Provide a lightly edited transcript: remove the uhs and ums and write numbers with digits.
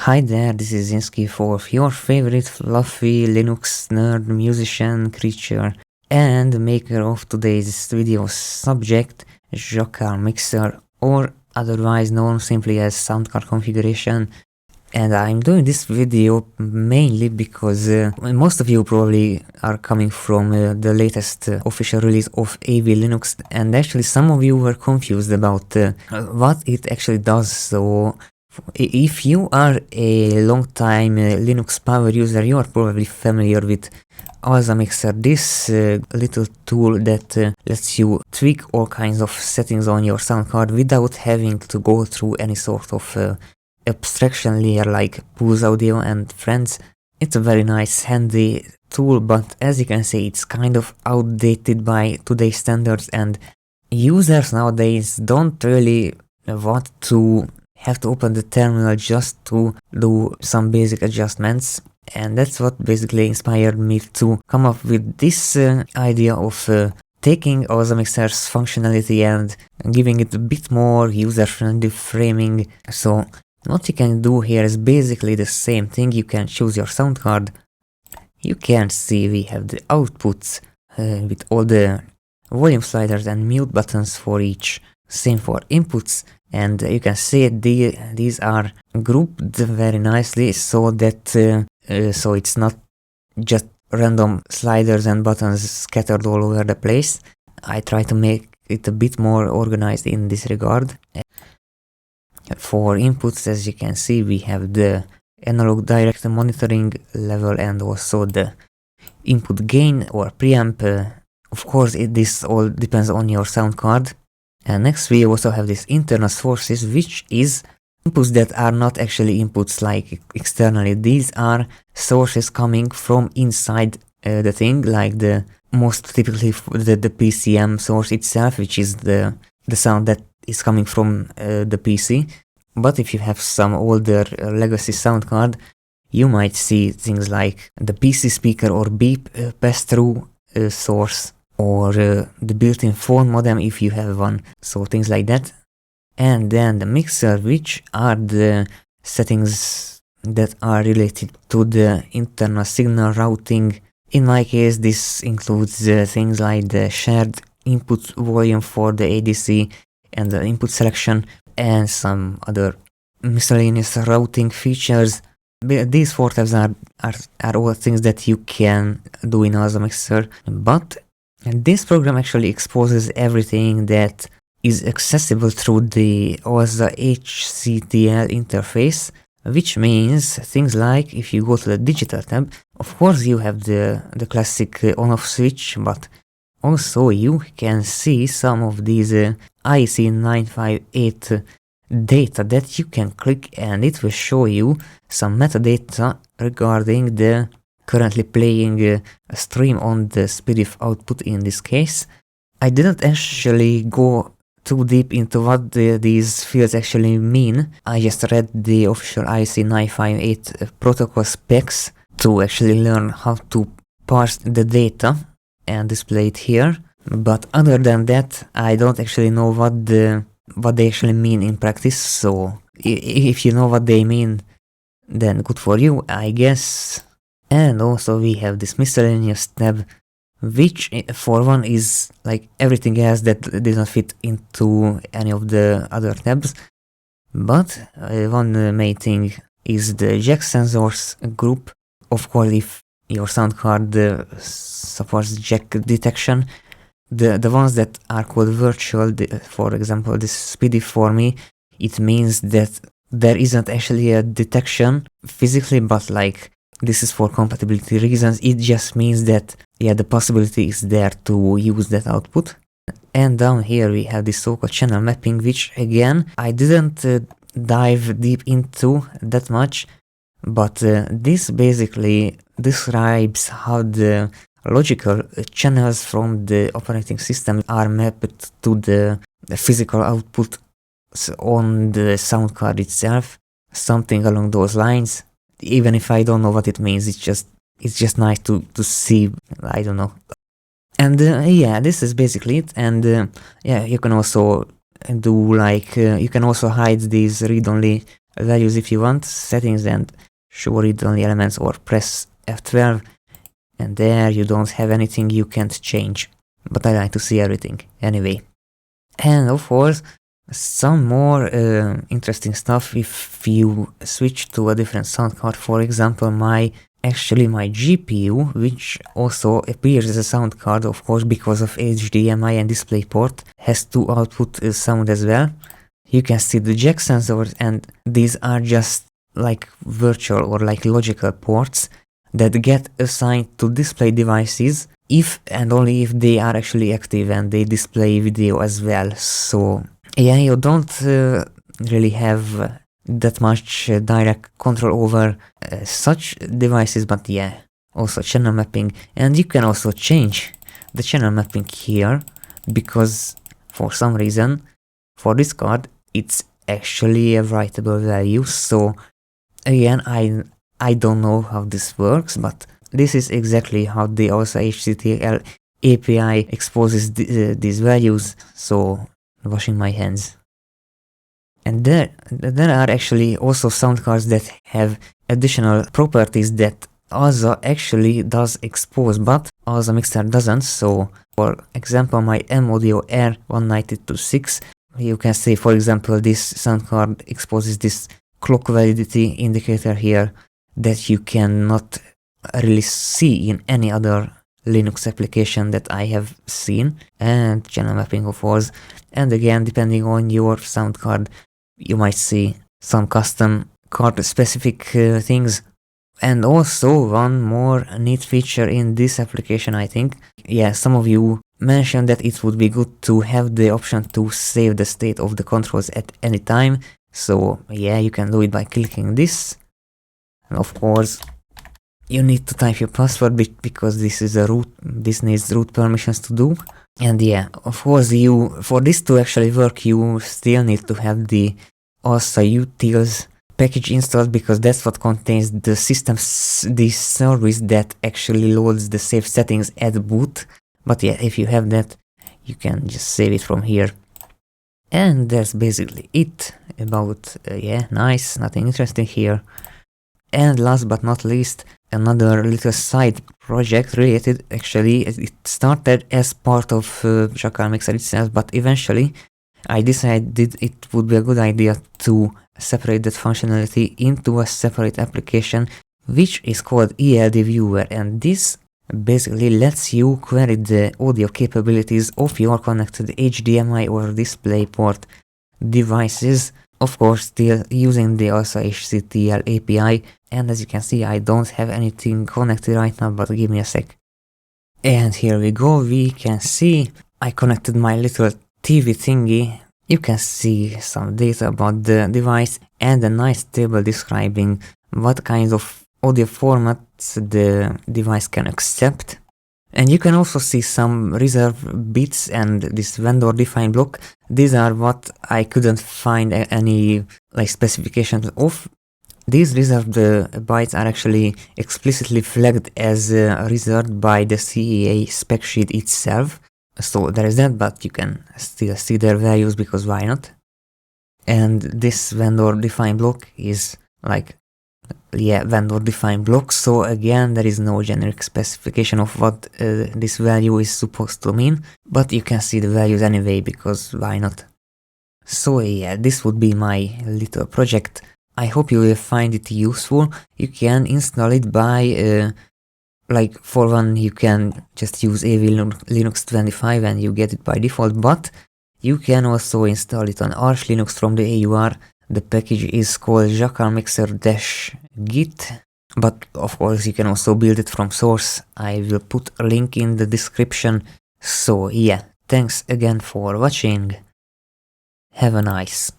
Hi there, this is Zinsky for your favorite fluffy Linux nerd musician creature and maker of today's video subject, JaqalMixer, or otherwise known simply as soundcard configuration. And I'm doing this video mainly because most of you probably are coming from the latest official release of AV Linux, and actually some of you were confused about what it actually does. So if you are a long-time Linux power user, you are probably familiar with ALSAMIXer, this little tool that lets you tweak all kinds of settings on your sound card without having to go through any sort of abstraction layer like Pulse Audio and friends. It's a very nice, handy tool, but as you can see, it's kind of outdated by today's standards, and users nowadays don't really want to have to open the terminal just to do some basic adjustments. And that's what basically inspired me to come up with this idea of taking ALSAMIXer's functionality and giving it a bit more user-friendly framing. So what you can do here is basically the same thing. You can choose your sound card. You can see we have the outputs with all the volume sliders and mute buttons for each. Same for inputs, and you can see these are grouped very nicely so that so it's not just random sliders and buttons scattered all over the place. I try to make it a bit more organized in this regard. For inputs, as you can see, we have the analog direct monitoring level and also the input gain or preamp. Of course, this all depends on your sound card. And next we also have this internal sources, which is inputs that are not actually inputs like externally. These are sources coming from inside the thing, like the most typically the PCM source itself, which is the sound that is coming from the PC. But if you have some older legacy sound card, you might see things like the PC speaker or beep pass-through source, or the built-in phone modem if you have one, so things like that. And then the mixer, which are the settings that are related to the internal signal routing. In my case, this includes things like the shared input volume for the ADC and the input selection and some other miscellaneous routing features. These 4 tabs are all things that you can do in ALSAMIXer, but this program actually exposes everything that is accessible through the ALSA HCTL interface, which means things like if you go to the digital tab, of course you have the classic on-off switch, but also you can see some of these IC958 data that you can click, and it will show you some metadata regarding the currently playing a stream on the SPDIF output in this case. I didn't actually go too deep into what these fields actually mean. I just read the official IC958 protocol specs to actually learn how to parse the data and display it here. But other than that, I don't actually know what they actually mean in practice. So if you know what they mean, then good for you, I guess. And also we have this miscellaneous tab, which for one is like everything else that did not fit into any of the other tabs. But one main thing is the jack sensors group. Of course, if your sound card supports jack detection, the ones that are called virtual, for example this SPDIF for me, it means that there isn't actually a detection physically, but like this is for compatibility reasons. It just means that, yeah, the possibility is there to use that output. And down here we have this so-called channel mapping, which again, I didn't dive deep into that much, but this basically describes how the logical channels from the operating system are mapped to the physical output on the sound card itself, something along those lines. Even if I don't know what it means, it's just nice to see. I don't know. And yeah, this is basically it. And yeah, you can also do like you can also hide these read-only values if you want, settings and show read-only elements, or press F12, and there you don't have anything you can't change. But I like to see everything anyway. And of course, some more interesting stuff if you switch to a different sound card. For example, my GPU, which also appears as a sound card, of course, because of HDMI and DisplayPort, has to output sound as well. You can see the jack sensors, and these are just like virtual or like logical ports that get assigned to display devices if and only if they are actually active and they display video as well. So yeah, you don't really have that much direct control over such devices, but yeah, also channel mapping. And you can also change the channel mapping here, because for some reason for this card it's actually a writable value. So again, I don't know how this works, but this is exactly how the ALSA HCTL API exposes these values. So washing my hands. And there are actually also sound cards that have additional properties that ALSA actually does expose, but ALSAMIXER doesn't. So for example, my M-Audio R1926, you can see, for example, this sound card exposes this clock validity indicator here that you cannot really see in any other Linux application that I have seen, and channel mapping of course. And again, depending on your sound card, you might see some custom card specific things. And also one more neat feature in this application, I think. Yeah, some of you mentioned that it would be good to have the option to save the state of the controls at any time. So yeah, you can do it by clicking this. And of course, you need to type your password because this is a root, this needs root permissions to do. And yeah, of course, for this to actually work, you still need to have the ALSA utils package installed, because that's what contains the service that actually loads the saved settings at boot. But yeah, if you have that, you can just save it from here. And that's basically it about, yeah, nice, nothing interesting here. And last but not least, another little side project related, actually, it started as part of JaqalMixer itself, but eventually I decided it would be a good idea to separate that functionality into a separate application, which is called ELD Viewer, and this basically lets you query the audio capabilities of your connected HDMI or DisplayPort devices, of course still using the ALSA HCTL API. And as you can see, I don't have anything connected right now, but give me a sec. And here we go, we can see I connected my little TV thingy. You can see some data about the device and a nice table describing what kind of audio formats the device can accept. And you can also see some reserve bits and this vendor defined block. These are what I couldn't find any like specifications of. These reserved bytes are actually explicitly flagged as reserved by the CEA spec sheet itself. So there is that, but you can still see their values because why not? And this vendor defined block is like, yeah, vendor defined block. So again, there is no generic specification of what this value is supposed to mean, but you can see the values anyway because why not? So yeah, this would be my little project. I hope you will find it useful. You can install it by like for one, you can just use AV Linux 25 and you get it by default, but you can also install it on Arch Linux from the AUR. The package is called JaqalMixer-git, but of course you can also build it from source. I will put a link in the description. So yeah, thanks again for watching. Have a nice